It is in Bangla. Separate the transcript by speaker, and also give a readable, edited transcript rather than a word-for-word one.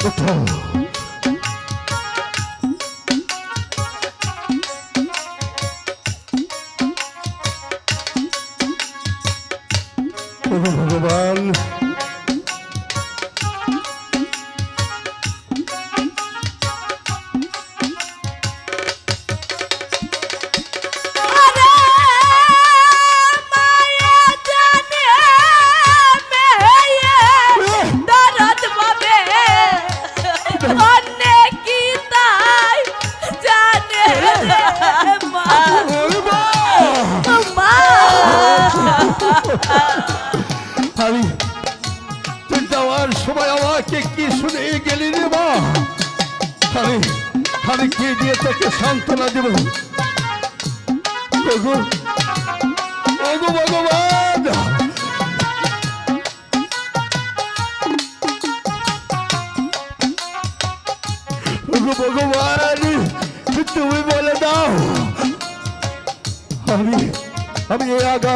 Speaker 1: ওঠো। ওগো ভগবান, আমি তুই যাওয়ার সময় আমাকে কি শুনে গেলি রে মা? আমি আমি কি দিয়ে তোকে সান্ত্বনা দেব? ওগো ওগো ভগবান, ওগো ভগবান, তুমি বলে দাও আমি আমি আগা